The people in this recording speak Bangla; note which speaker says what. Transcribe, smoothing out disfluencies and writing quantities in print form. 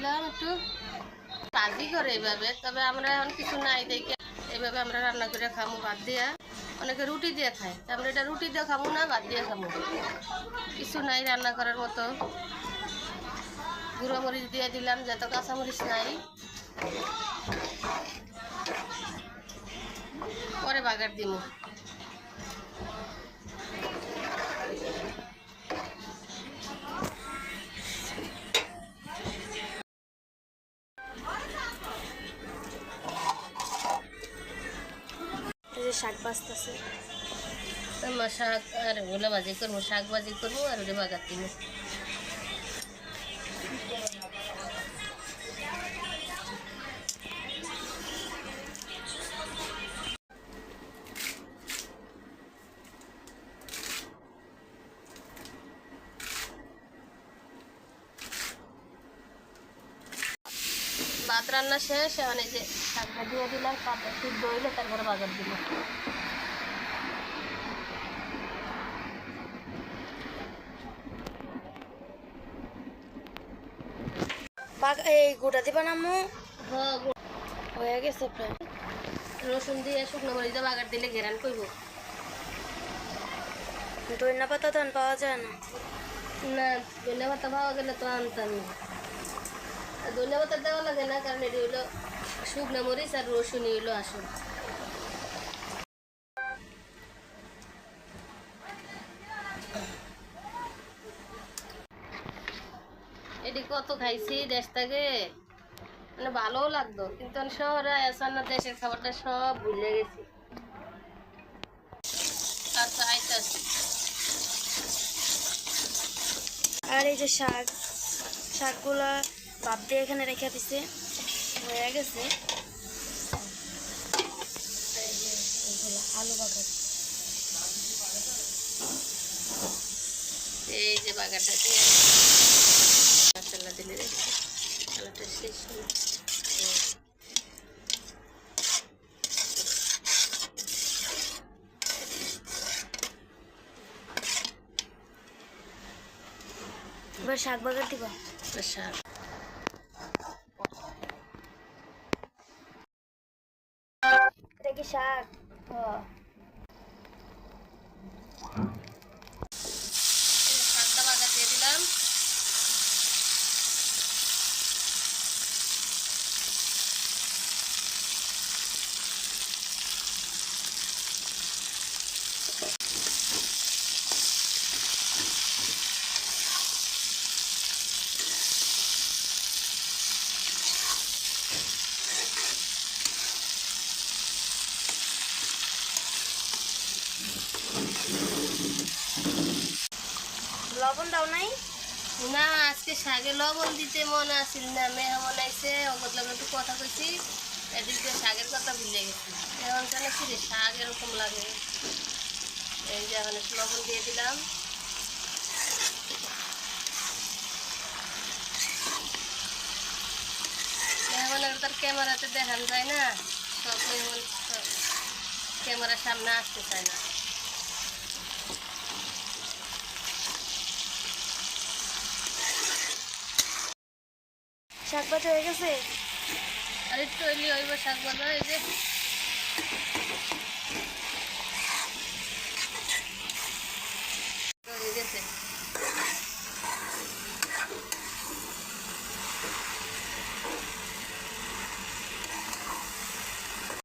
Speaker 1: দিলাম একটু ভাজি করে এইভাবে, তবে আমরা এখন কিছু নাই দেখে এইভাবে আমরা রান্না করে খামু ভাত দিয়া। অনেকে রুটি দিয়ে খায়, আমরা এটা রুটি দিয়ে খামু না, ভাত দিয়ে খামু। কিছু নাই রান্না করার মতো। গুঁড়ো মরিচ দিয়ে দিলাম, যত কাঁচামরিচ নাই, পরে বাগার দিব।
Speaker 2: শাক বাজতেছে,
Speaker 1: শাক আর ওগুলো ভাজি করবো, শাক ভাজি করবো আর ওটা বাগার দিব। ভাত রান্না শেষ, এখন এই যে শাক ভাজিয়ে দিলাম, পাতা সিদ্ধ হইলে তারপরে বাগার দিব।
Speaker 2: এই গোটা দিবা না মু?
Speaker 1: হ্যাঁ,
Speaker 2: হয়ে গেছে প্রায়।
Speaker 1: রসুন দিয়ে শুকনো মরিচ দিয়ে বাগার দিলে ঘেরান করব।
Speaker 2: ধনিয়া পাতা তো পাওয়া যায় না।
Speaker 1: না, ধনিয়া পাতা পাওয়া গেলে তো আনতাম না। ধনিয়া পাতা দেওয়া লাগে না, কারণ এটি হইলো শুকনো মরিচ আর রসুনই হইলো আসল। এটি কত খাইছি দেশ থেকে, মানে ভালোও লাগতো, কিন্তু শহরে আসার না দেশের খাবারটা সব ভুলে গেছি। আচ্ছা আইতাছি।
Speaker 2: আর এই যে শাকগুলা ভাপ দিয়ে এখানে রেখে দিছে, হয়ে গেছে। আলু বাগার,
Speaker 1: এই যে বাগারটা দিয়ে মশলা দিলে রেখে আলুটা শেষ হলো।
Speaker 2: এবার শাক বাগার দিবা।
Speaker 1: শাক
Speaker 2: এটা কি শাক?
Speaker 1: শাকটা বাগার দিয়ে দিলাম।
Speaker 2: লবণ দাও নাই?
Speaker 1: না, আজকে শাকে লবণ দিতে মনে আসছিল না, মেহমান আইসে ওগুলো লগে একটু কথা কইছি, এদিকে শাকের কথা ভুলে গেছি। এখন কেন ছিঁড়ে শাক এরকম লাগে। এই যে এখন একটু লবণ দিয়ে দিলাম। মেহমানের তার ক্যামেরাতে দেখান যায় না, সব মেহমান ক্যামেরার সামনে আসতে চায় না।
Speaker 2: শাক ভাজা হয়ে গেছে।
Speaker 1: আর একটু হইলে হইব শাক ভাজা। এই যে